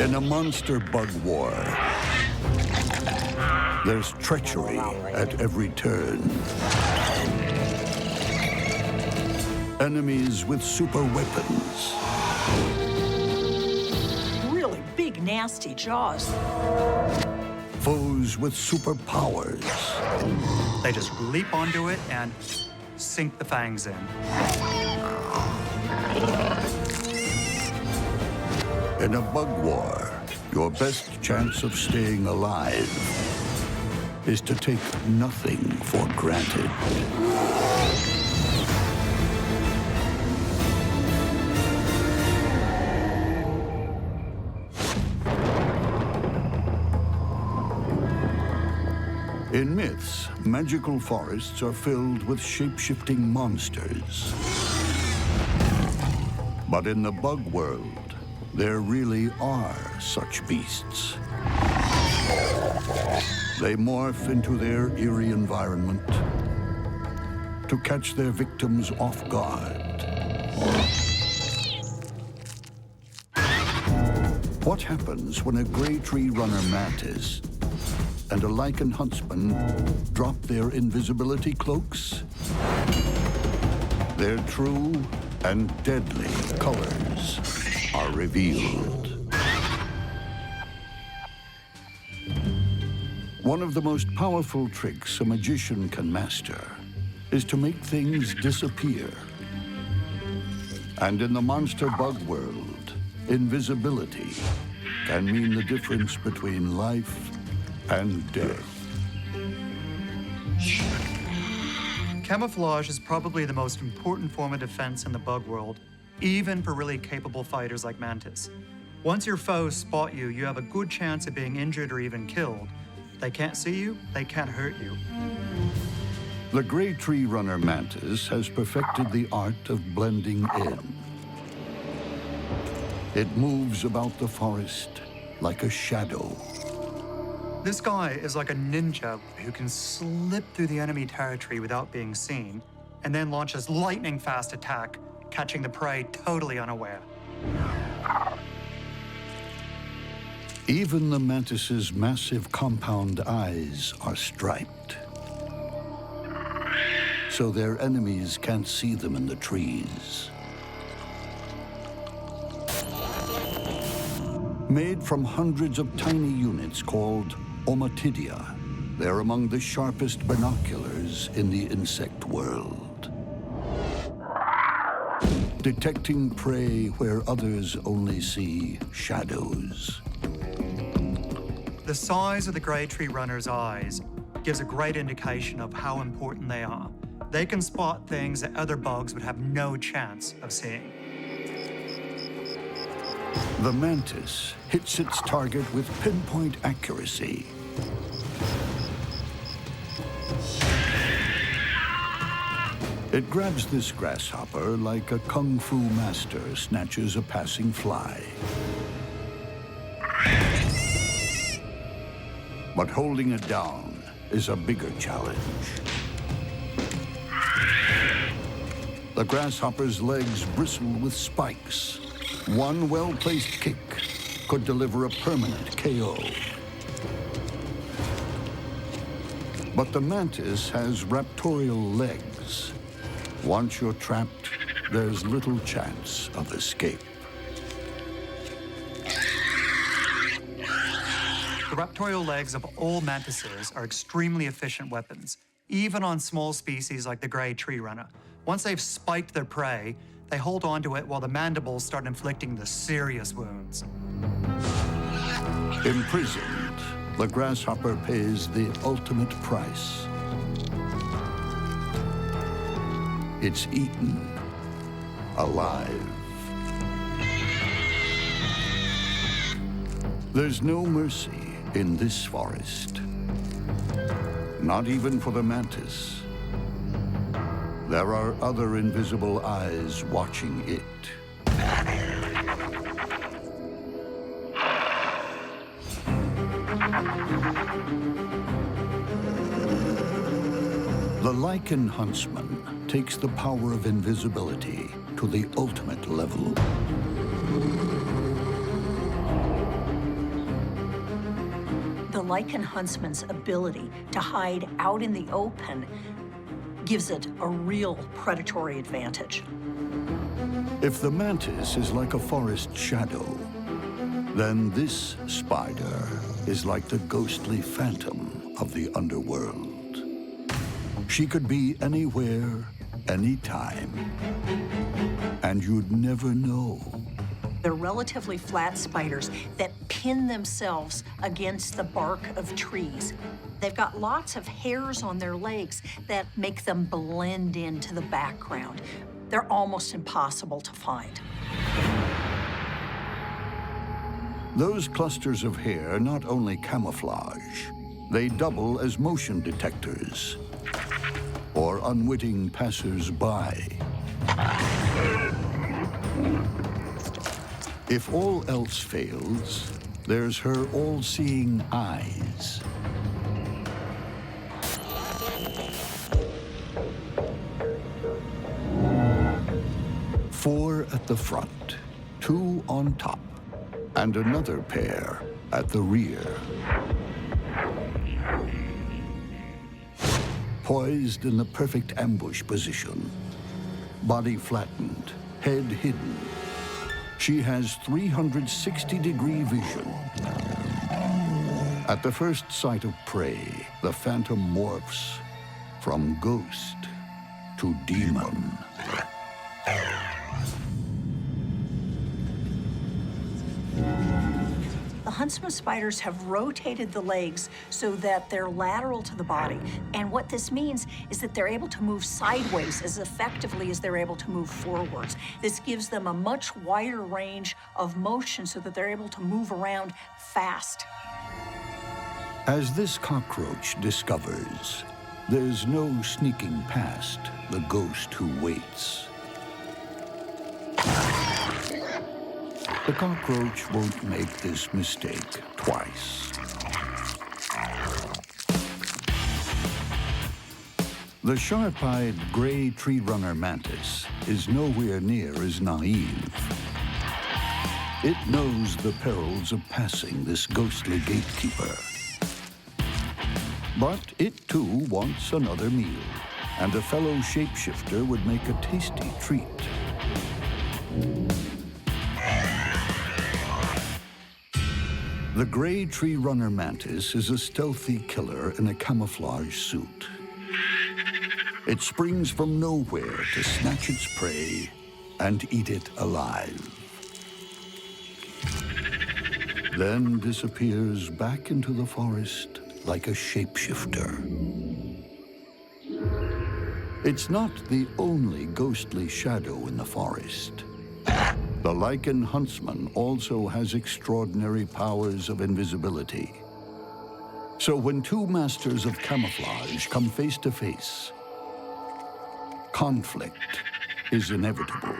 In a monster bug war, there's treachery at every turn. Enemies with super weapons. Really big, nasty jaws. Foes with superpowers. They just leap onto it and sink the fangs in. In a bug war, your best chance of staying alive is to take nothing for granted. In myths, magical forests are filled with shape-shifting monsters. But in the bug world, there really are such beasts. They morph into their eerie environment to catch their victims off guard. What happens when a gray tree runner mantis and a lichen huntsman drop their invisibility cloaks? Their true and deadly colors are revealed. One of the most powerful tricks a magician can master is to make things disappear. And in the monster bug world, invisibility can mean the difference between life and death. Camouflage is probably the most important form of defense in the bug world, even for really capable fighters like Mantis. Once your foes spot you, you have a good chance of being injured or even killed. They can't see you, they can't hurt you. The gray tree runner mantis has perfected the art of blending in. It moves about the forest like a shadow. This guy is like a ninja who can slip through the enemy territory without being seen, and then launches lightning-fast attack, catching the prey totally unaware. Even the mantis's massive compound eyes are striped, so their enemies can't see them in the trees. Made from hundreds of tiny units called omatidia, they're among the sharpest binoculars in the insect world. Detecting prey where others only see shadows. The size of the gray tree runner's eyes gives a great indication of how important they are. They can spot things that other bugs would have no chance of seeing. The mantis hits its target with pinpoint accuracy. It grabs this grasshopper like a kung fu master snatches a passing fly. But holding it down is a bigger challenge. The grasshopper's legs bristle with spikes. One well-placed kick could deliver a permanent KO. But the mantis has raptorial legs. Once you're trapped, there's little chance of escape. The raptorial legs of all mantises are extremely efficient weapons, even on small species like the gray tree runner. Once they've spiked their prey, they hold onto it while the mandibles start inflicting the serious wounds. Imprisoned, the grasshopper pays the ultimate price. It's eaten alive. There's no mercy in this forest. Not even for the mantis. There are other invisible eyes watching it. The lichen huntsman takes the power of invisibility to the ultimate level. lichen huntsman's ability to hide out in the open gives it a real predatory advantage. If the mantis is like a forest shadow, then this spider is like the ghostly phantom of the underworld. She could be anywhere, anytime, and you'd never know. They're relatively flat spiders that pin themselves against the bark of trees. They've got lots of hairs on their legs that make them blend into the background. They're almost impossible to find. Those clusters of hair not only camouflage, they double as motion detectors or unwitting passers-by. If all else fails, there's her all-seeing eyes. Four at the front, two on top, and another pair at the rear. Poised in the perfect ambush position, body flattened, head hidden, she has 360-degree vision. At the first sight of prey, the phantom morphs from ghost to demon. The huntsman spiders have rotated the legs so that they're lateral to the body. And what this means is that they're able to move sideways as effectively as they're able to move forwards. This gives them a much wider range of motion so that they're able to move around fast. As this cockroach discovers, there's no sneaking past the ghost who waits. The cockroach won't make this mistake twice. The sharp-eyed gray tree runner mantis is nowhere near as naive. It knows the perils of passing this ghostly gatekeeper. But it too wants another meal, and a fellow shapeshifter would make a tasty treat. The gray tree runner mantis is a stealthy killer in a camouflage suit. It springs from nowhere to snatch its prey and eat it alive. Then disappears back into the forest like a shapeshifter. It's not the only ghostly shadow in the forest. The lichen huntsman also has extraordinary powers of invisibility. So when two masters of camouflage come face to face, conflict is inevitable.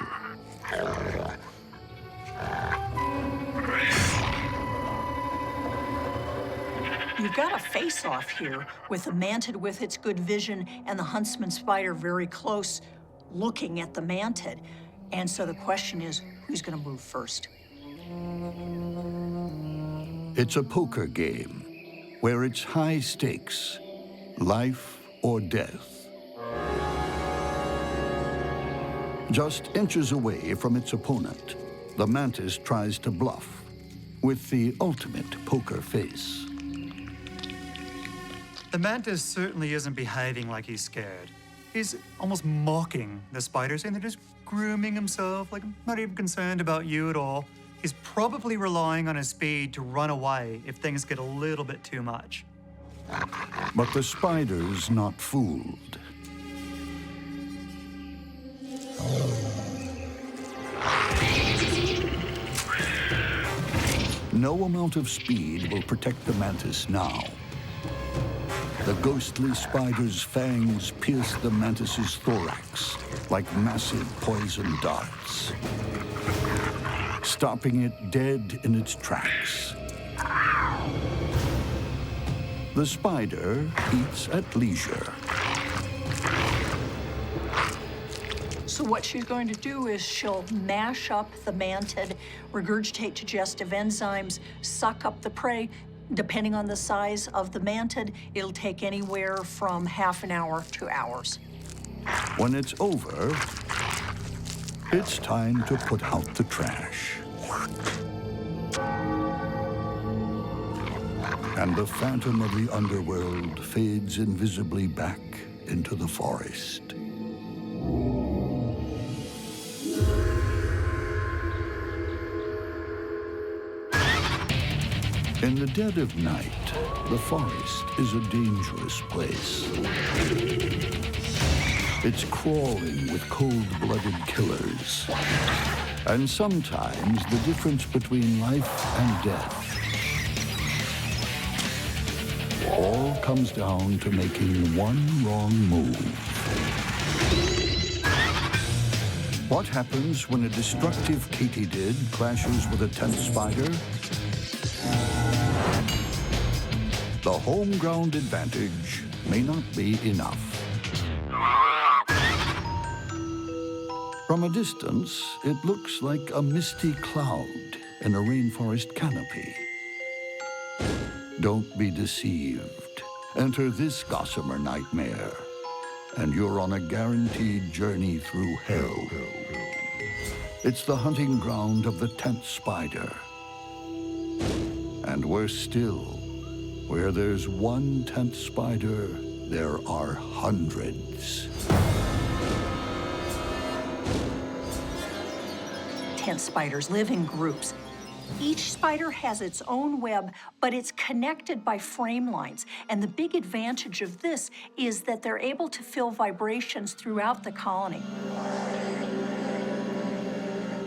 You've got a face-off here with the mantid with its good vision and the huntsman spider very close looking at the mantid. And so the question is, who's going to move first? It's a poker game where it's high stakes, life or death. Just inches away from its opponent, the mantis tries to bluff with the ultimate poker face. The mantis certainly isn't behaving like he's scared. He's almost mocking the spiders, saying they're just grooming himself, like, I'm not even concerned about you at all. He's probably relying on his speed to run away if things get a little bit too much. But the spider's not fooled. No amount of speed will protect the mantis now. The ghostly spider's fangs pierce the mantis's thorax like massive poison darts, stopping it dead in its tracks. The spider eats at leisure. So what she's going to do is she'll mash up the mantid, regurgitate digestive enzymes, suck up the prey, Depending on the size of the mantid, it'll take anywhere from half an hour to hours. When it's over, it's time to put out the trash. And the phantom of the underworld fades invisibly back into the forest. In the dead of night, the forest is a dangerous place. It's crawling with cold-blooded killers. And sometimes the difference between life and death all comes down to making one wrong move. What happens when a destructive katydid clashes with a tent spider? The home ground advantage may not be enough. From a distance, it looks like a misty cloud in a rainforest canopy. Don't be deceived. Enter this gossamer nightmare, and you're on a guaranteed journey through hell. It's the hunting ground of the tent spider. And worse still, where there's one tent spider, there are hundreds. Tent spiders live in groups. Each spider has its own web, but it's connected by frame lines. And the big advantage of this is that they're able to feel vibrations throughout the colony.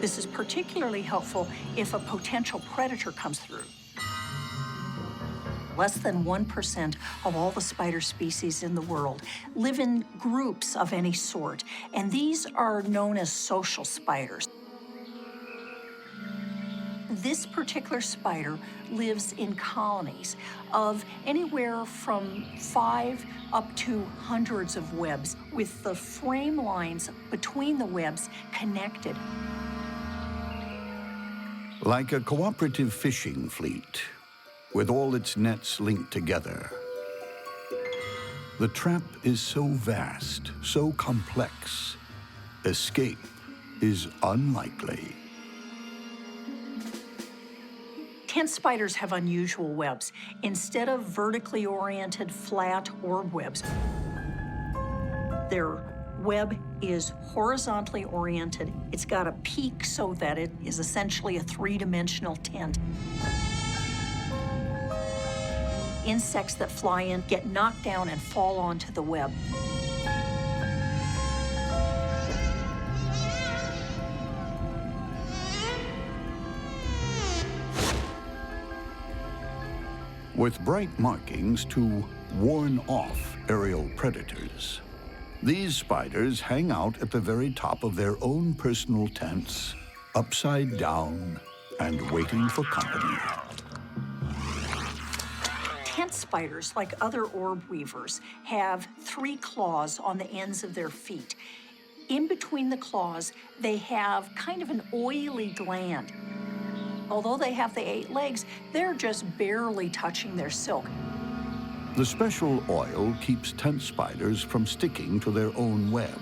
This is particularly helpful if a potential predator comes through. Less than 1% of all the spider species in the world live in groups of any sort, and these are known as social spiders. This particular spider lives in colonies of anywhere from 5 up to hundreds of webs, with the frame lines between the webs connected. Like a cooperative fishing fleet, with all its nets linked together. The trap is so vast, so complex, escape is unlikely. Tent spiders have unusual webs. Instead of vertically oriented flat orb webs, their web is horizontally oriented. It's got a peak so that it is essentially a three-dimensional tent. Insects that fly in get knocked down and fall onto the web. With bright markings to warn off aerial predators. These spiders hang out at the very top of their own personal tents, upside down and waiting for company. Tent spiders, like other orb weavers, have 3 claws on the ends of their feet. In between the claws, they have kind of an oily gland. Although they have the 8 legs, they're just barely touching their silk. The special oil keeps tent spiders from sticking to their own web.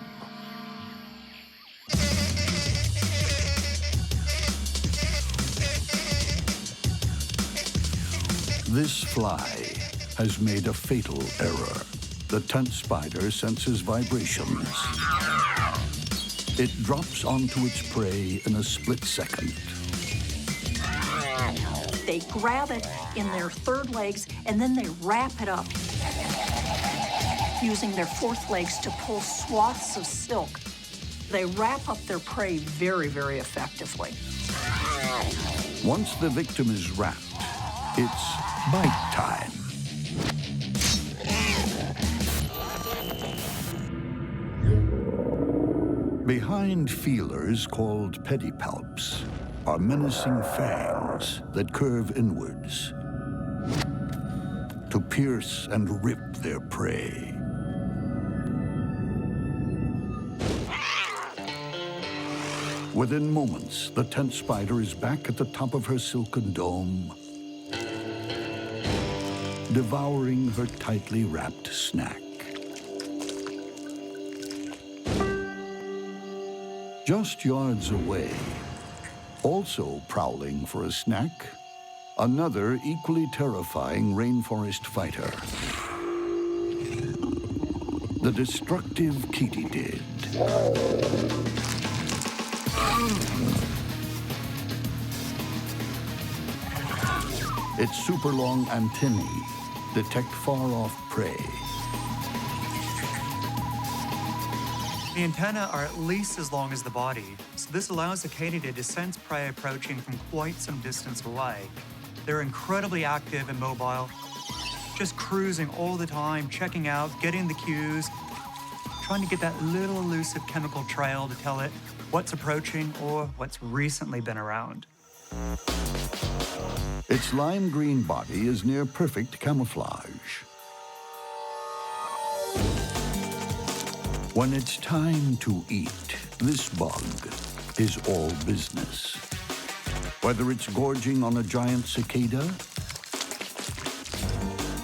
This fly has made a fatal error. The tent spider senses vibrations. It drops onto its prey in a split second. They grab it in their 3rd legs, and then they wrap it up, using their 4th legs to pull swaths of silk. They wrap up their prey very, very effectively. Once the victim is wrapped, it's bite time. Behind feelers called pedipalps are menacing fangs that curve inwards to pierce and rip their prey. Within moments, the tent spider is back at the top of her silken dome, devouring her tightly wrapped snack. Just yards away, also prowling for a snack, another equally terrifying rainforest fighter. The destructive katydid. Its super long antennae detect far-off prey. The antennae are at least as long as the body, so this allows the katydid to sense prey approaching from quite some distance away. They're incredibly active and mobile, just cruising all the time, checking out, getting the cues, trying to get that little elusive chemical trail to tell it what's approaching or what's recently been around. Its lime green body is near perfect camouflage. When it's time to eat, this bug is all business. Whether it's gorging on a giant cicada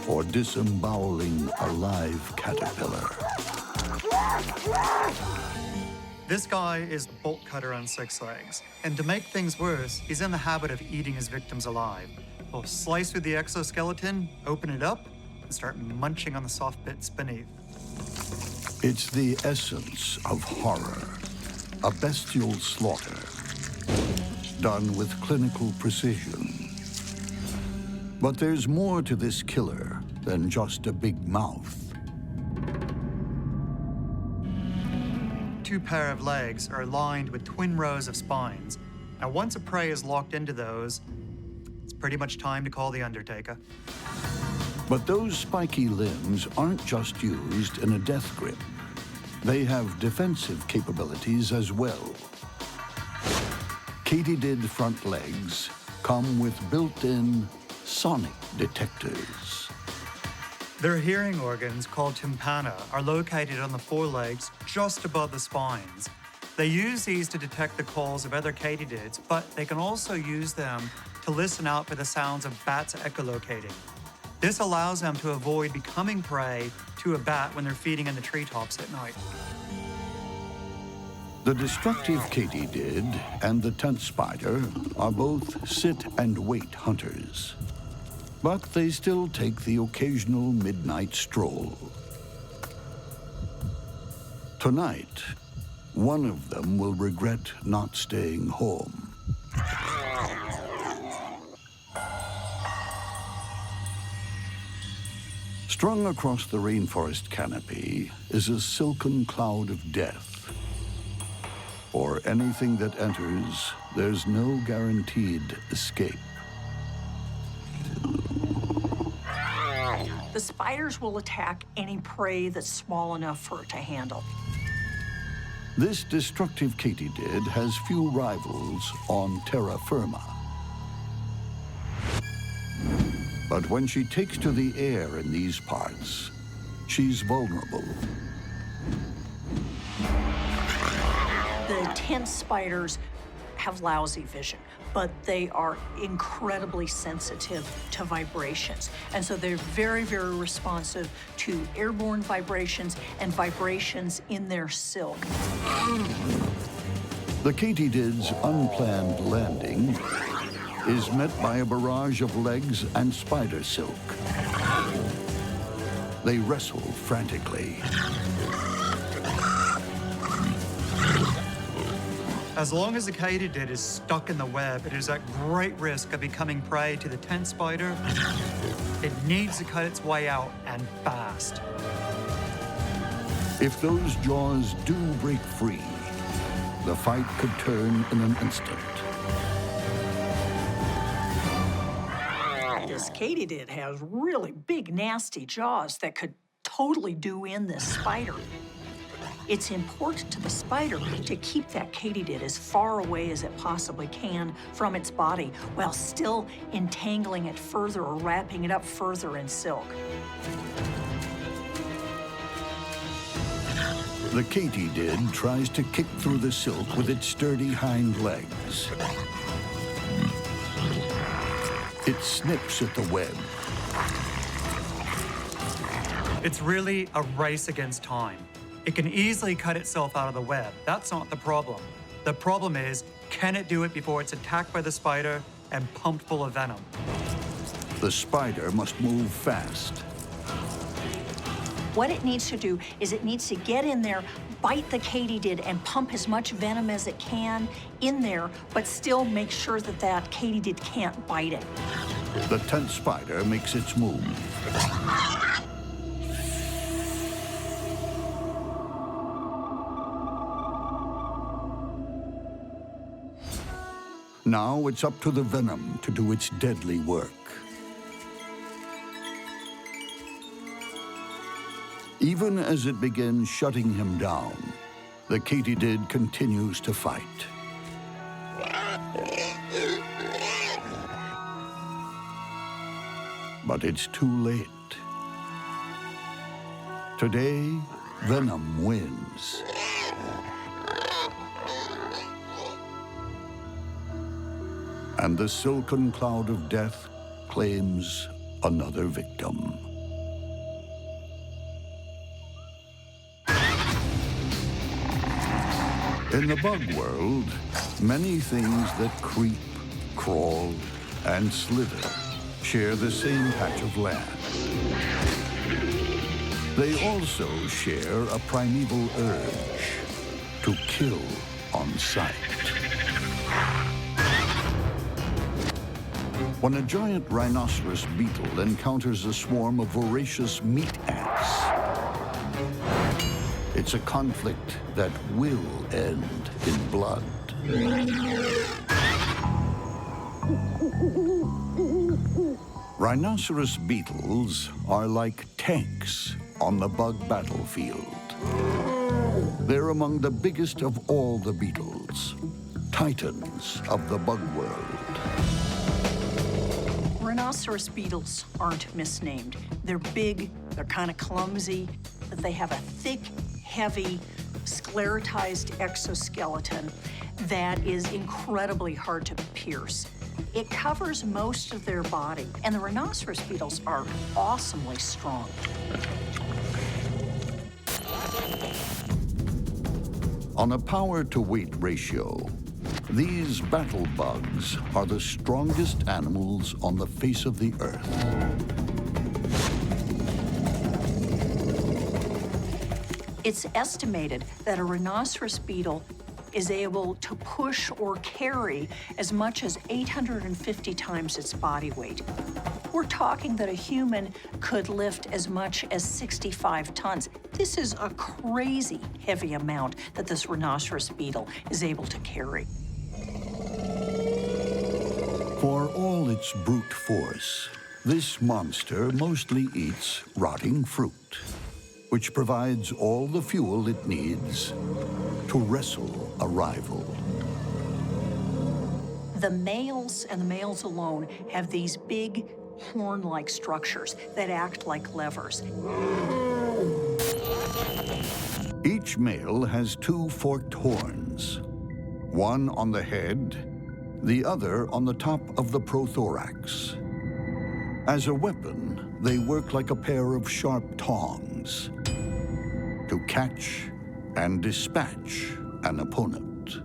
or disemboweling a live caterpillar. This guy is bolt cutter on 6 legs, and to make things worse, he's in the habit of eating his victims alive. He'll slice through the exoskeleton, open it up, and start munching on the soft bits beneath. It's the essence of horror, a bestial slaughter, done with clinical precision. But there's more to this killer than just a big mouth. 2 pair of legs are lined with twin rows of spines. Now, once a prey is locked into those, it's pretty much time to call the Undertaker. But those spiky limbs aren't just used in a death grip. They have defensive capabilities as well. Katydid front legs come with built-in sonic detectors. Their hearing organs, called tympana, are located on the forelegs just above the spines. They use these to detect the calls of other katydids, but they can also use them to listen out for the sounds of bats echolocating. This allows them to avoid becoming prey to a bat when they're feeding in the treetops at night. The destructive katydid and the tent spider are both sit and wait hunters. But they still take the occasional midnight stroll. Tonight, one of them will regret not staying home. Strung across the rainforest canopy is a silken cloud of death. For anything that enters, there's no guaranteed escape. The spiders will attack any prey that's small enough for it to handle. This destructive katydid has few rivals on terra firma. But when she takes to the air in these parts, she's vulnerable. The tent spiders have lousy vision, but they are incredibly sensitive to vibrations. And so they're very, very responsive to airborne vibrations and vibrations in their silk. The katydid's unplanned landing is met by a barrage of legs and spider silk. They wrestle frantically. As long as the katydid is stuck in the web, it is at great risk of becoming prey to the tent spider. It needs to cut its way out, and fast. If those jaws do break free, the fight could turn in an instant. This katydid has really big, nasty jaws that could totally do in this spider. It's important to the spider to keep that katydid as far away as it possibly can from its body while still entangling it further or wrapping it up further in silk. The katydid tries to kick through the silk with its sturdy hind legs. It snips at the web, It's really a race against time. It can easily cut itself out of the web. That's not the problem. The problem is, can it do it before it's attacked by the spider and pumped full of venom? The spider must move fast. What it needs to do is it needs to get in there, bite the katydid, and pump as much venom as it can in there, but still make sure that that katydid can't bite it. The tent spider makes its move. Now it's up to the venom to do its deadly work. Even as it begins shutting him down, the katydid continues to fight. But it's too late. Today, venom wins. And the silken cloud of death claims another victim. In the bug world, many things that creep, crawl, and slither share the same patch of land. They also share a primeval urge to kill on sight. When a giant rhinoceros beetle encounters a swarm of voracious meat ants, it's a conflict that will end in blood. Rhinoceros beetles are like tanks on the bug battlefield. They're among the biggest of all the beetles, titans of the bug world. Rhinoceros beetles aren't misnamed. They're big, they're kind of clumsy, but they have a thick, heavy, sclerotized exoskeleton that is incredibly hard to pierce. It covers most of their body, and the rhinoceros beetles are awesomely strong. On a power-to-weight ratio, these battle bugs are the strongest animals on the face of the earth. It's estimated that a rhinoceros beetle is able to push or carry as much as 850 times its body weight. We're talking that a human could lift as much as 65 tons. This is a crazy heavy amount that this rhinoceros beetle is able to carry. For all its brute force, this monster mostly eats rotting fruit, which provides all the fuel it needs to wrestle a rival. The males and the males alone have these big horn-like structures that act like levers. Each male has two forked horns, one on the head, the other on the top of the prothorax. As a weapon, they work like a pair of sharp tongs to catch and dispatch an opponent.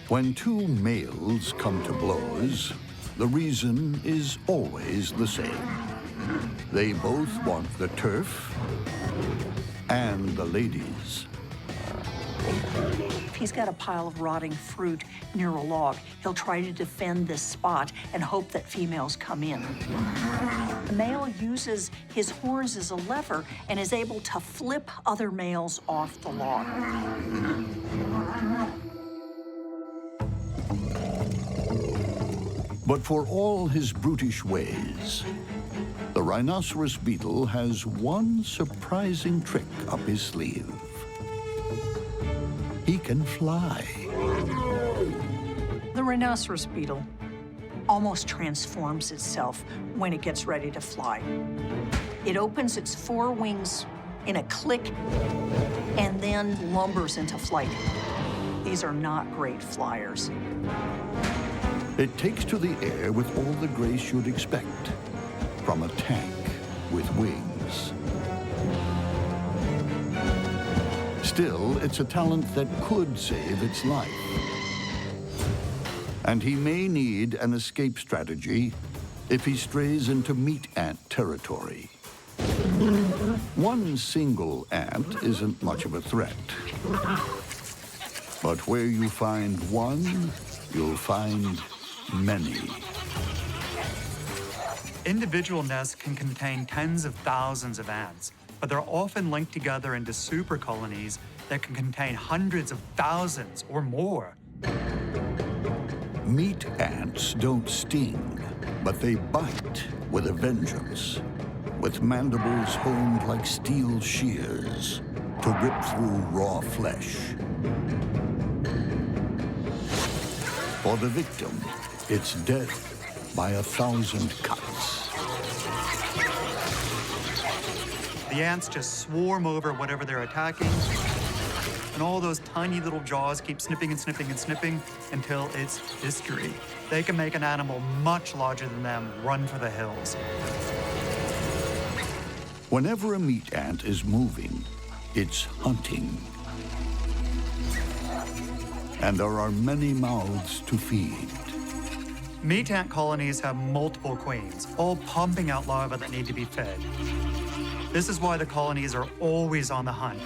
When two males come to blows, the reason is always the same. They both want the turf and the ladies. If he's got a pile of rotting fruit near a log, he'll try to defend this spot and hope that females come in. The male uses his horns as a lever and is able to flip other males off the log. But for all his brutish ways, the rhinoceros beetle has one surprising trick up his sleeve. He can fly. The rhinoceros beetle almost transforms itself when it gets ready to fly. It opens its forewings in a click and then lumbers into flight. These are not great flyers. It takes to the air with all the grace you'd expect from a tank with wings. Still, it's a talent that could save its life. And he may need an escape strategy if he strays into meat ant territory. One single ant isn't much of a threat. But where you find one, you'll find many. Individual nests can contain tens of thousands of ants, but they're often linked together into super colonies that can contain hundreds of thousands or more. Meat ants don't sting, but they bite with a vengeance, with mandibles honed like steel shears to rip through raw flesh. For the victim, it's death by 1,000 cuts. The ants just swarm over whatever they're attacking, and all those tiny little jaws keep snipping and snipping and snipping until it's history. They can make an animal much larger than them run for the hills. Whenever a meat ant is moving, it's hunting. And there are many mouths to feed. Meat ant colonies have multiple queens, all pumping out larvae that need to be fed. This is why the colonies are always on the hunt.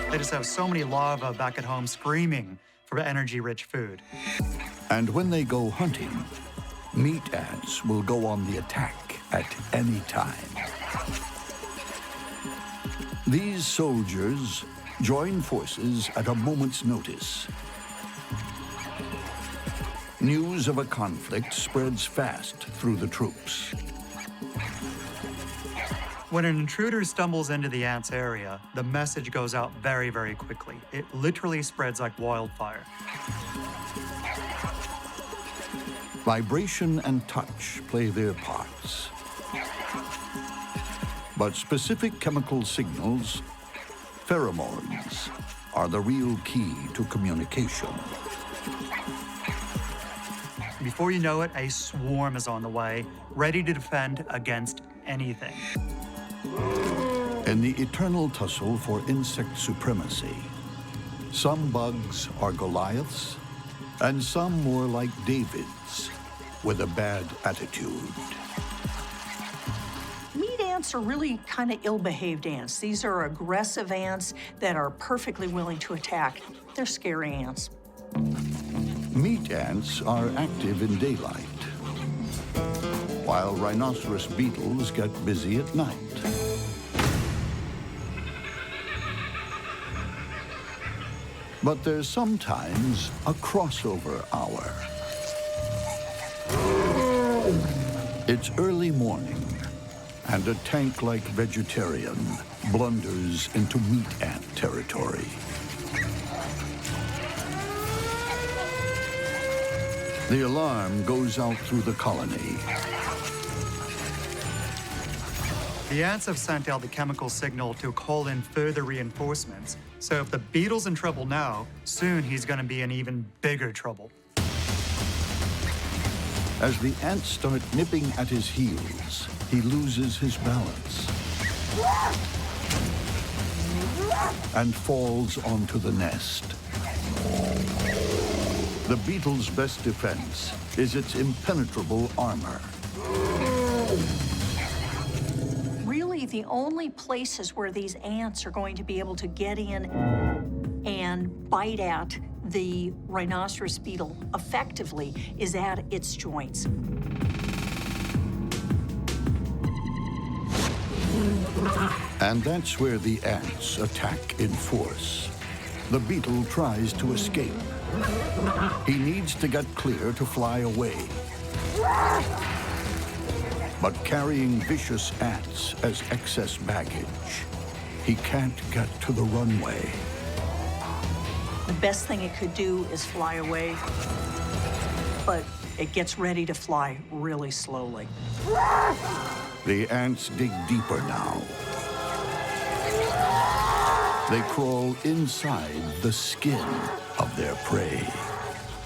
They just have so many larvae back at home screaming for energy-rich food. And when they go hunting, meat ants will go on the attack at any time. These soldiers join forces at a moment's notice. News of a conflict spreads fast through the troops. When an intruder stumbles into the ants' area, the message goes out very, very quickly. It literally spreads like wildfire. Vibration and touch play their parts. But specific chemical signals, pheromones, are the real key to communication. Before you know it, a swarm is on the way, ready to defend against anything. In the eternal tussle for insect supremacy, some bugs are Goliaths, and some more like Davids with a bad attitude. Meat ants are really kind of ill-behaved ants. These are aggressive ants that are perfectly willing to attack. They're scary ants. Meat ants are active in daylight, while rhinoceros beetles get busy at night. But there's sometimes a crossover hour. It's early morning, and a tank-like vegetarian blunders into meat ant territory. The alarm goes out through the colony. The ants have sent out the chemical signal to call in further reinforcements. So if the beetle's in trouble now, soon he's going to be in even bigger trouble. As the ants start nipping at his heels, he loses his balance and falls onto the nest. The beetle's best defense is its impenetrable armor. Really, the only places where these ants are going to be able to get in and bite at the rhinoceros beetle effectively is at its joints. And that's where the ants attack in force. The beetle tries to escape. He needs to get clear to fly away. But carrying vicious ants as excess baggage, he can't get to the runway. The best thing it could do is fly away, but it gets ready to fly really slowly. The ants dig deeper now. They crawl inside the skin of their prey,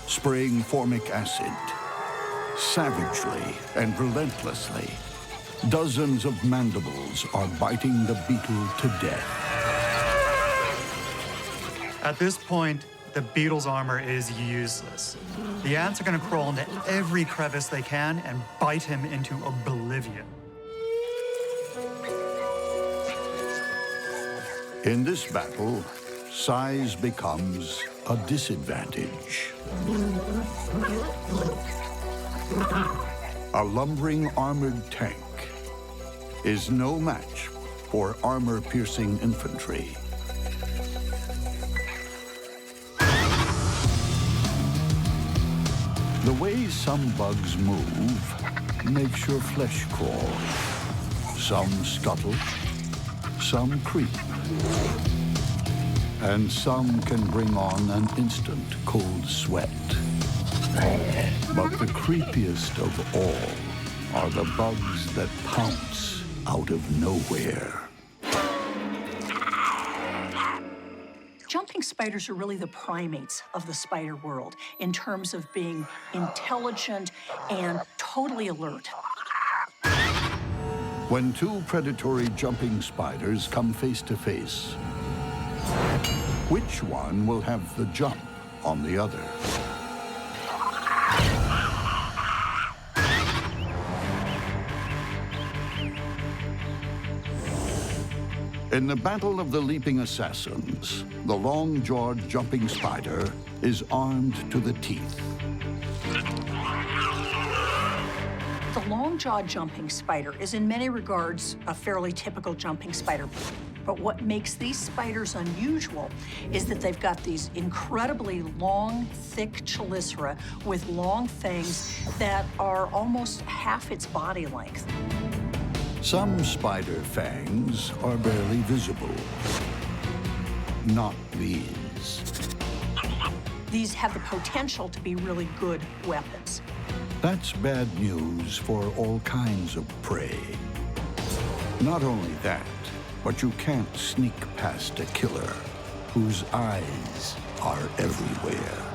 spraying formic acid, savagely and relentlessly, Dozens of mandibles are biting the beetle to death. At this point, the beetle's armor is useless. The ants are going to crawl into every crevice they can and bite him into oblivion. In this battle, size becomes a disadvantage. A lumbering armored tank is no match for armor-piercing infantry. The way some bugs move makes your flesh crawl. Some scuttle, some creep, and some can bring on an instant cold sweat. But the creepiest of all are the bugs that pounce out of nowhere. Jumping spiders are really the primates of the spider world in terms of being intelligent and totally alert. When two predatory jumping spiders come face to face, which one will have the jump on the other? In the Battle of the Leaping Assassins, the long-jawed jumping spider is armed to the teeth. The long-jawed jumping spider is in many regards a fairly typical jumping spider. But what makes these spiders unusual is that they've got these incredibly long, thick chelicera with long fangs that are almost half its body length. Some spider fangs are barely visible. Not these. These have the potential to be really good weapons. That's bad news for all kinds of prey. Not only that, but you can't sneak past a killer whose eyes are everywhere.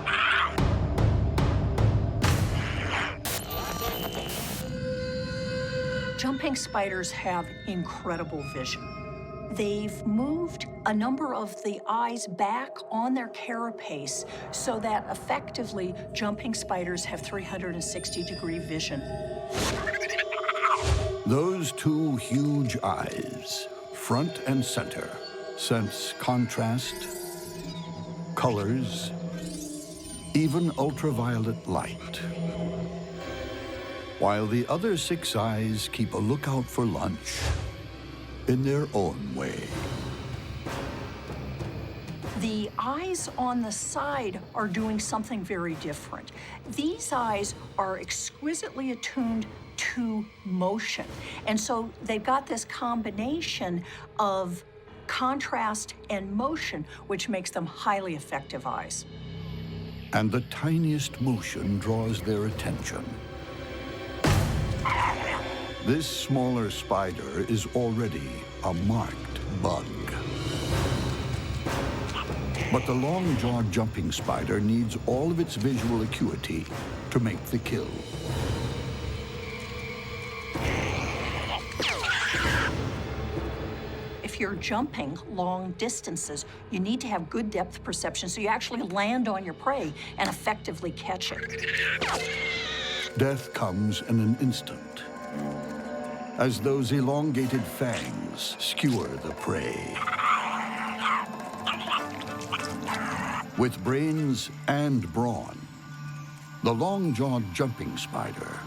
Jumping spiders have incredible vision. They've moved a number of the eyes back on their carapace so that effectively jumping spiders have 360-degree vision. Those two huge eyes, front and center, sense contrast, colors, even ultraviolet light. While the other 6 eyes keep a lookout for lunch in their own way. The eyes on the side are doing something very different. These eyes are exquisitely attuned to motion. And so they've got this combination of contrast and motion, which makes them highly effective eyes. And the tiniest motion draws their attention. This smaller spider is already a marked bug. But the long-jawed jumping spider needs all of its visual acuity to make the kill. If you're jumping long distances, you need to have good depth perception so you actually land on your prey and effectively catch it. Death comes in an instant, as those elongated fangs skewer the prey. With brains and brawn, the long-jawed jumping spider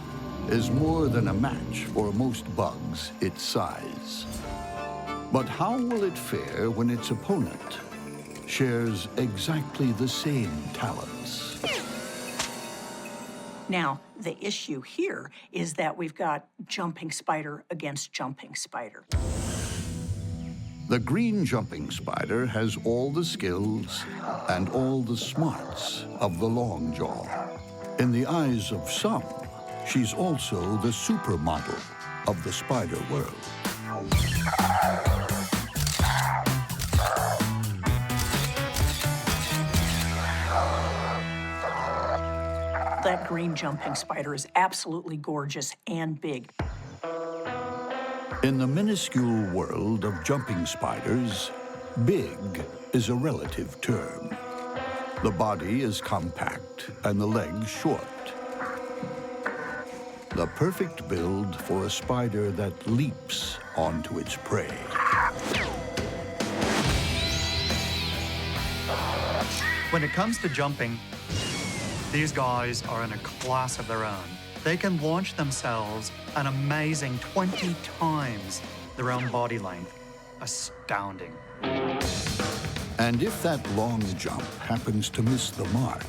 is more than a match for most bugs its size. But how will it fare when its opponent shares exactly the same talents? Now, the issue here is that we've got jumping spider against jumping spider. The green jumping spider has all the skills and all the smarts of the long jaw. In the eyes of some, she's also the supermodel of the spider world. That green jumping spider is absolutely gorgeous and big. In the minuscule world of jumping spiders, big is a relative term. The body is compact and the legs short. The perfect build for a spider that leaps onto its prey. When it comes to jumping, these guys are in a class of their own. They can launch themselves an amazing 20 times their own body length. Astounding. And if that long jump happens to miss the mark,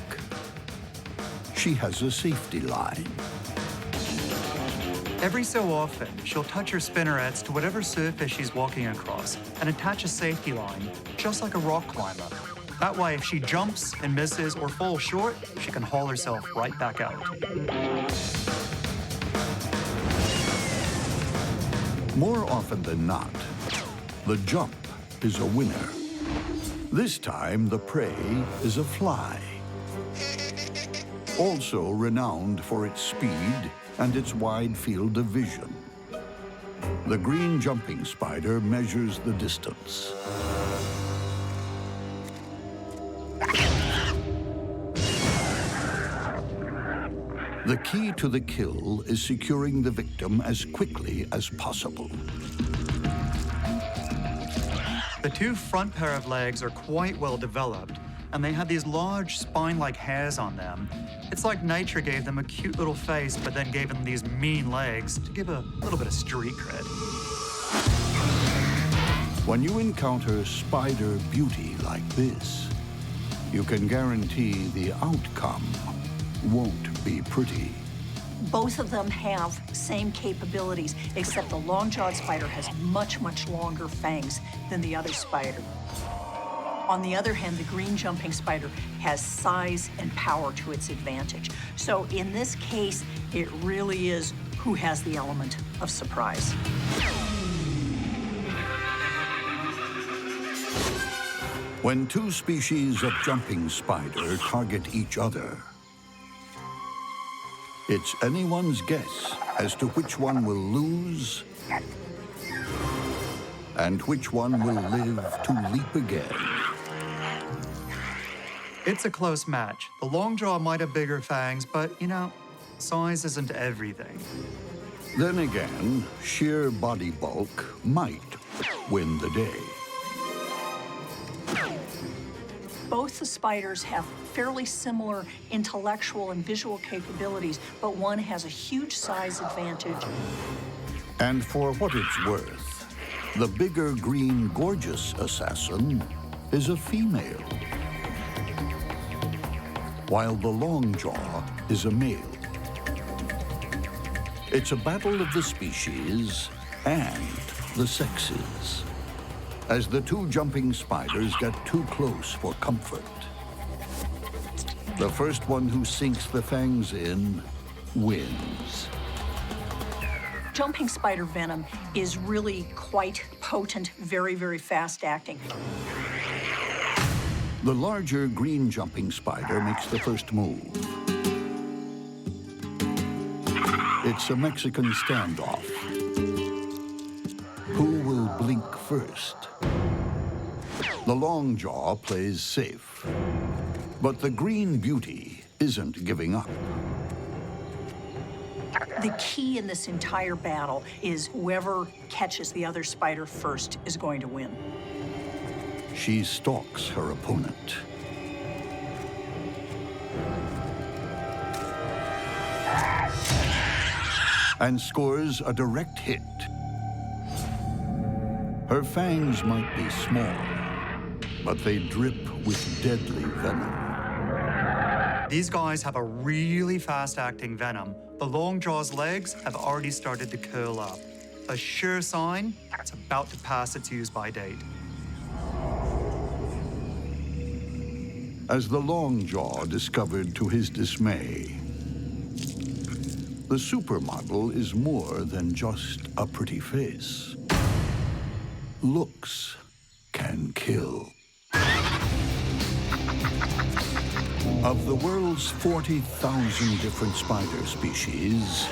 she has a safety line. Every so often, she'll touch her spinnerets to whatever surface she's walking across and attach a safety line, just like a rock climber. That way, if she jumps and misses or falls short, she can haul herself right back out. More often than not, the jump is a winner. This time, the prey is a fly. Also renowned for its speed and its wide field of vision. The green jumping spider measures the distance. The key to the kill is securing the victim as quickly as possible. The two front pair of legs are quite well developed, and they have these large spine-like hairs on them. It's like nature gave them a cute little face, but then gave them these mean legs to give a little bit of street cred. When you encounter spider beauty like this, you can guarantee the outcome won't be pretty. Both of them have same capabilities, except the long-jawed spider has much, much longer fangs than the other spider. On the other hand, the green jumping spider has size and power to its advantage. So in this case, it really is who has the element of surprise. When two species of jumping spider target each other, it's anyone's guess as to which one will lose and which one will live to leap again. It's a close match. The long jaw might have bigger fangs, but, you know, size isn't everything. Then again, sheer body bulk might win the day. Both the spiders have fairly similar intellectual and visual capabilities, but one has a huge size advantage. And for what it's worth, the bigger green gorgeous assassin is a female, while the long jaw is a male. It's a battle of the species and the sexes, as the two jumping spiders get too close for comfort. The first one who sinks the fangs in wins. Jumping spider venom is really quite potent, very, very fast-acting. The larger green jumping spider makes the first move. It's a Mexican standoff. Who will blink first? The long jaw plays safe, but the green beauty isn't giving up. The key in this entire battle is whoever catches the other spider first is going to win. She stalks her opponent. And scores a direct hit. Her fangs might be small, but they drip with deadly venom. These guys have a really fast-acting venom. The long jaw's legs have already started to curl up. A sure sign it's about to pass its use-by date. As the long jaw discovered to his dismay, the supermodel is more than just a pretty face. Looks can kill. Of the world's 40,000 different spider species,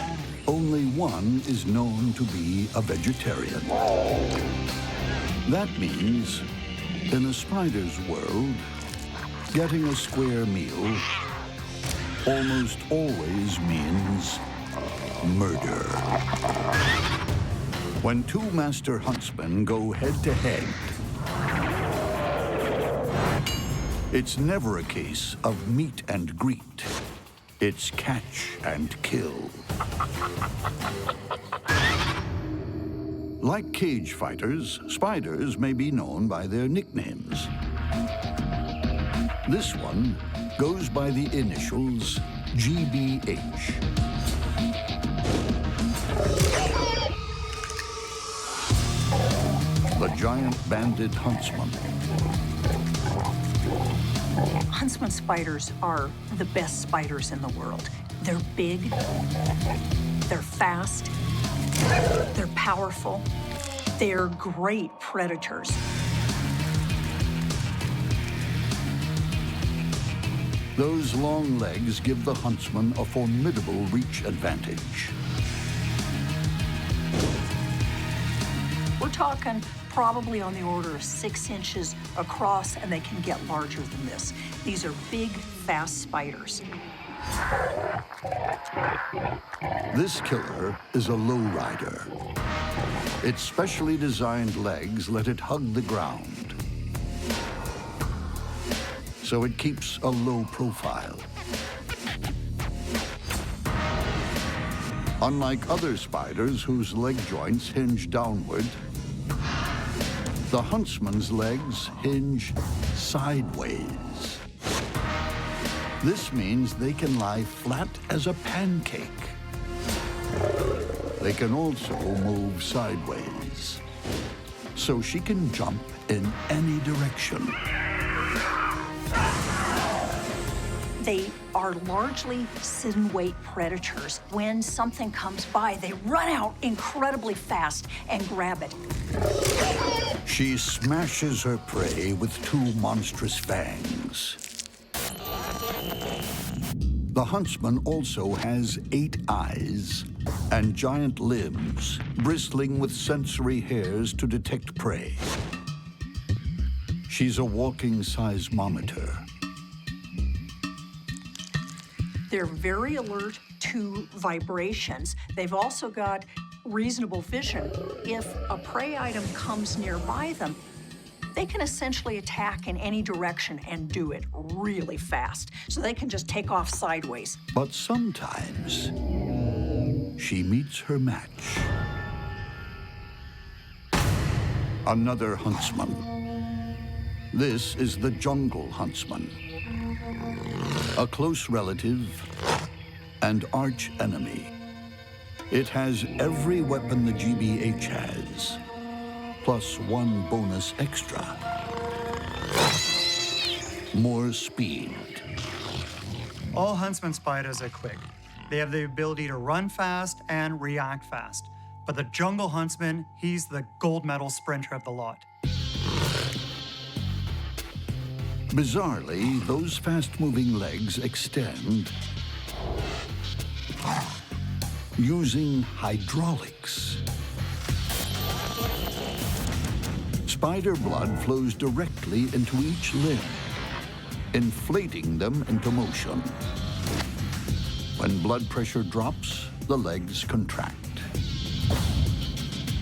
only one is known to be a vegetarian. That means, in a spider's world, getting a square meal almost always means murder. When two master huntsmen go head-to-head, it's never a case of meet and greet. It's catch and kill. Like cage fighters, spiders may be known by their nicknames. This one goes by the initials GBH. The giant banded huntsman. Huntsman spiders are the best spiders in the world. They're big, they're fast, they're powerful, they're great predators. Those long legs give the huntsman a formidable reach advantage. We're talking probably on the order of 6 inches across, and they can get larger than this. These are big, fast spiders. This killer is a lowrider. Its specially designed legs let it hug the ground, so it keeps a low profile. Unlike other spiders whose leg joints hinge downward, the huntsman's legs hinge sideways. This means they can lie flat as a pancake. They can also move sideways, so she can jump in any direction. They are largely sit-and-wait predators. When something comes by, they run out incredibly fast and grab it. She smashes her prey with 2 monstrous fangs. The huntsman also has 8 eyes and giant limbs bristling with sensory hairs to detect prey. She's a walking seismometer. They're very alert to vibrations. They've also got reasonable vision. If a prey item comes nearby them, they can essentially attack in any direction and do it really fast. So they can just take off sideways. But sometimes she meets her match. Another huntsman. This is the jungle huntsman, a close relative and arch enemy. It has every weapon the GBH has, plus 1 bonus extra. More speed. All huntsman spiders are quick. They have the ability to run fast and react fast. But the jungle huntsman, he's the gold medal sprinter of the lot. Bizarrely, those fast-moving legs extend using hydraulics. Spider blood flows directly into each limb, inflating them into motion. When blood pressure drops, the legs contract.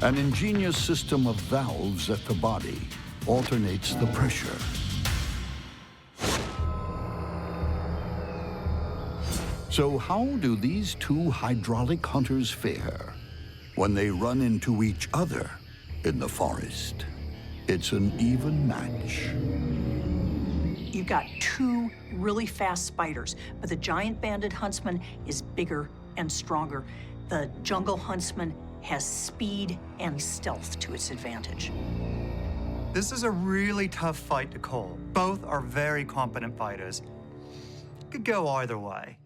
An ingenious system of valves at the body alternates the pressure. So how do these 2 hydraulic hunters fare when they run into each other in the forest? It's an even match. You've got 2 really fast spiders, but the giant banded huntsman is bigger and stronger. The jungle huntsman has speed and stealth to its advantage. This is a really tough fight to call. Both are very competent fighters. Could go either way.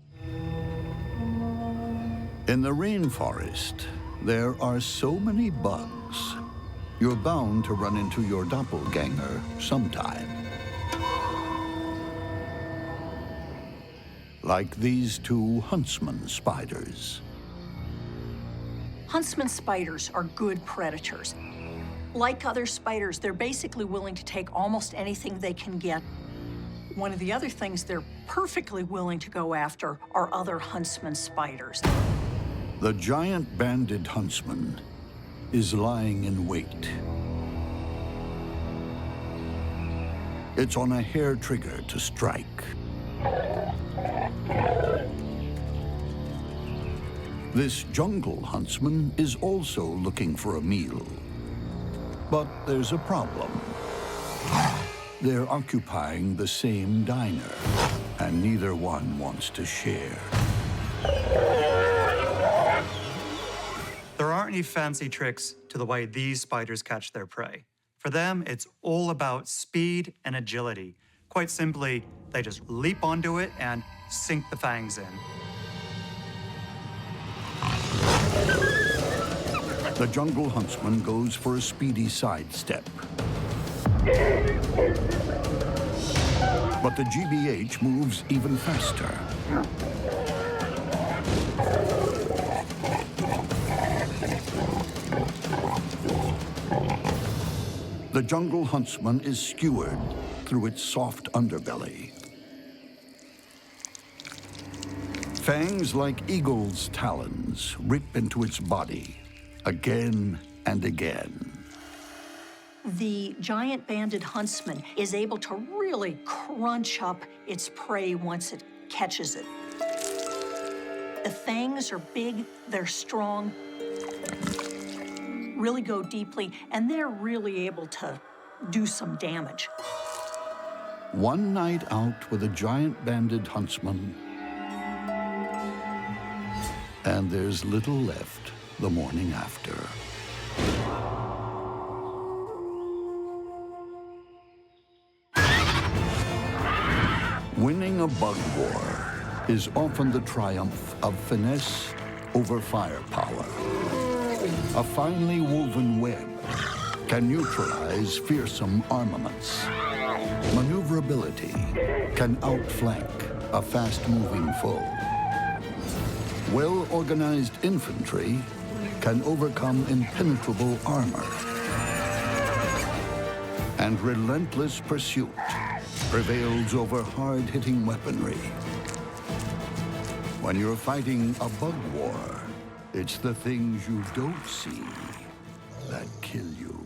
In the rainforest, there are so many bugs. You're bound to run into your doppelganger sometime. Like these 2 huntsman spiders. Huntsman spiders are good predators. Like other spiders, they're basically willing to take almost anything they can get. One of the other things they're perfectly willing to go after are other huntsman spiders. The giant banded huntsman is lying in wait. It's on a hair trigger to strike. This jungle huntsman is also looking for a meal. But there's a problem. They're occupying the same diner, and neither one wants to share. There aren't any fancy tricks to the way these spiders catch their prey. For them, it's all about speed and agility. Quite simply, they just leap onto it and sink the fangs in. The jungle huntsman goes for a speedy sidestep. But the GBH moves even faster. The jungle huntsman is skewered through its soft underbelly. Fangs like eagle's talons rip into its body again and again. The giant banded huntsman is able to really crunch up its prey once it catches it. The fangs are big, they're strong, really go deeply, and they're really able to do some damage. One night out with a giant banded huntsman, and there's little left the morning after. Winning a bug war is often the triumph of finesse over firepower. A finely woven web can neutralize fearsome armaments. Maneuverability can outflank a fast-moving foe. Well-organized infantry can overcome impenetrable armor. And relentless pursuit prevails over hard-hitting weaponry. When you're fighting a bug war, it's the things you don't see that kill you.